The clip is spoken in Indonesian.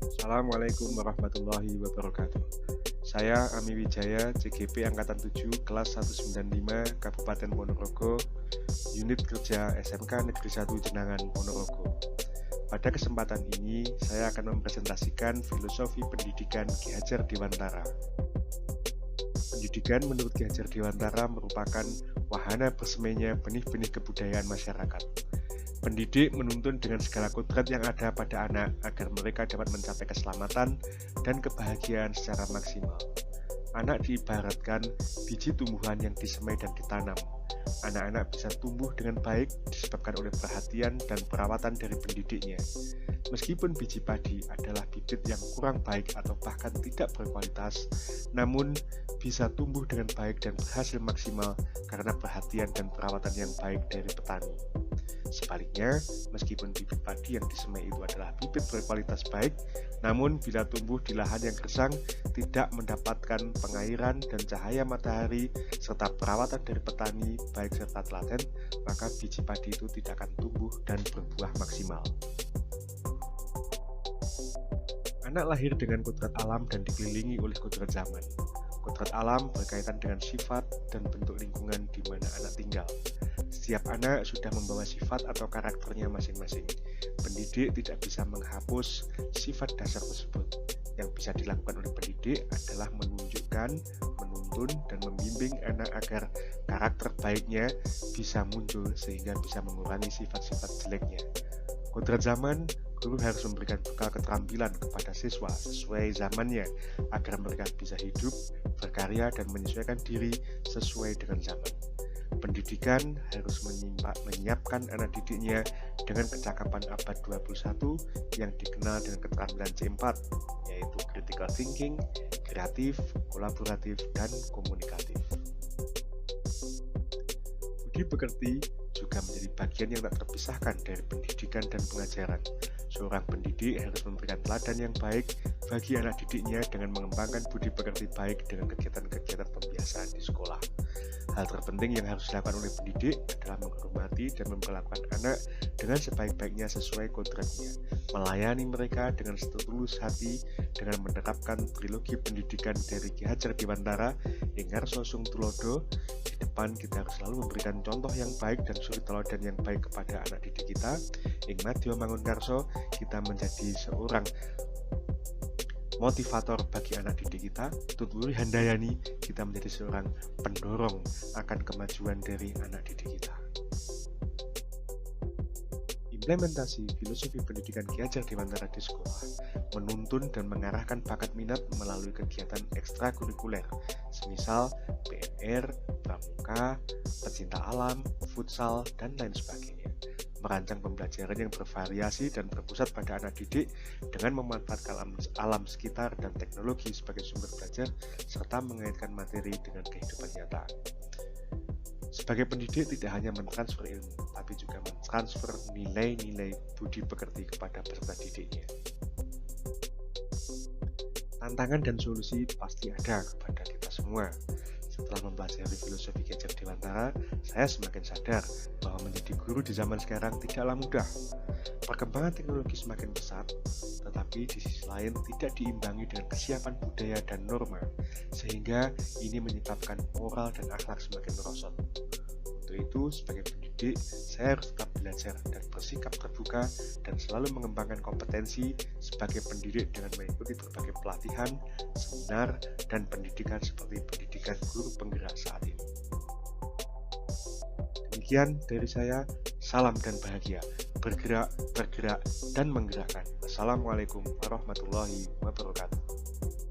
Assalamualaikum warahmatullahi wabarakatuh. Saya Ami Wijaya, CGP Angkatan 7, kelas 195, Kabupaten Ponorogo, unit kerja SMK Negeri 1 Jenangan, Ponorogo. Pada kesempatan ini, saya akan mempresentasikan filosofi pendidikan Ki Hajar Dewantara. Pendidikan menurut Ki Hajar Dewantara merupakan wahana bersemainya benih-benih kebudayaan masyarakat. Pendidik menuntun dengan segala kodrat yang ada pada anak agar mereka dapat mencapai keselamatan dan kebahagiaan secara maksimal. Anak diibaratkan biji tumbuhan yang disemai dan ditanam. Anak-anak bisa tumbuh dengan baik disebabkan oleh perhatian dan perawatan dari pendidiknya. Meskipun biji padi adalah bibit yang kurang baik atau bahkan tidak berkualitas, namun bisa tumbuh dengan baik dan berhasil maksimal karena perhatian dan perawatan yang baik dari petani. Sebaliknya, meskipun bibit padi yang disemai itu adalah bibit berkualitas baik, namun bila tumbuh di lahan yang gersang, tidak mendapatkan pengairan dan cahaya matahari, serta perawatan dari petani baik serta telaten, maka biji padi itu tidak akan tumbuh dan berbuah maksimal. Anak lahir dengan kodrat alam dan dikelilingi oleh kodrat zaman. Kodrat alam berkaitan dengan sifat dan bentuk lingkungan di mana anak tinggal. Setiap anak sudah membawa sifat atau karakternya masing-masing. Pendidik tidak bisa menghapus sifat dasar tersebut. Yang bisa dilakukan oleh pendidik adalah menunjukkan, menuntun, dan membimbing anak agar karakter baiknya bisa muncul sehingga bisa mengurangi sifat-sifat jeleknya. Kodrat zaman, guru harus memberikan bekal keterampilan kepada siswa sesuai zamannya agar mereka bisa hidup, berkarya, dan menyesuaikan diri sesuai dengan zaman. Pendidikan harus menyiapkan anak didiknya dengan kecakapan abad 21 yang dikenal dengan keterampilan C4, yaitu critical thinking, kreatif, kolaboratif, dan komunikatif. Budi pekerti juga menjadi bagian yang tak terpisahkan dari pendidikan dan pengajaran. Seorang pendidik harus memberikan teladan yang baik bagi anak didiknya dengan mengembangkan budi pekerti baik dengan kegiatan-kegiatan pembiasaan di sekolah. Hal terpenting yang harus dilakukan oleh pendidik adalah menghormati dan memperlakukan anak dengan sebaik-baiknya sesuai kodratnya, melayani mereka dengan setulus hati dengan menerapkan trilogi pendidikan dari Ki Hajar Dewantara, Ingarso Sung Tulodo. Di depan kita harus selalu memberikan contoh yang baik dan suri teladan yang baik kepada anak didik kita. Ing Madya Mangunkarso, kita menjadi seorang motivator bagi anak didik kita. Tuturi Handayani, kita menjadi seorang pendorong akan kemajuan dari anak didik kita. Implementasi filosofi pendidikan Ki Hajar Dewantara di sekolah menuntun dan mengarahkan bakat minat melalui kegiatan ekstrakurikuler, semisal PNR, pramuka, pecinta alam, futsal, dan lain sebagainya. Merancang pembelajaran yang bervariasi dan berpusat pada anak didik dengan memanfaatkan alam sekitar dan teknologi sebagai sumber belajar serta mengaitkan materi dengan kehidupan nyata. Sebagai pendidik tidak hanya mentransfer ilmu, tapi juga mentransfer nilai-nilai budi pekerti kepada peserta didiknya. Tantangan dan solusi pasti ada kepada kita semua. Setelah mempelajari filosofi Ki Hajar Dewantara, saya semakin sadar bahwa menjadi guru di zaman sekarang tidaklah mudah. Perkembangan teknologi semakin pesat, tetapi di sisi lain tidak diimbangi dengan kesiapan budaya dan norma, sehingga ini menyebabkan moral dan akhlak semakin merosot. Untuk itu, sebagai pendidik, saya harus tetap belajar dan bersikap terbuka dan selalu mengembangkan kompetensi sebagai pendidik dengan mengikuti berbagai pelatihan, seminar, dan pendidikan seperti pendidikan guru penggerak saat ini. Demikian dari saya, salam dan bahagia, bergerak, dan menggerakkan. Assalamualaikum warahmatullahi wabarakatuh.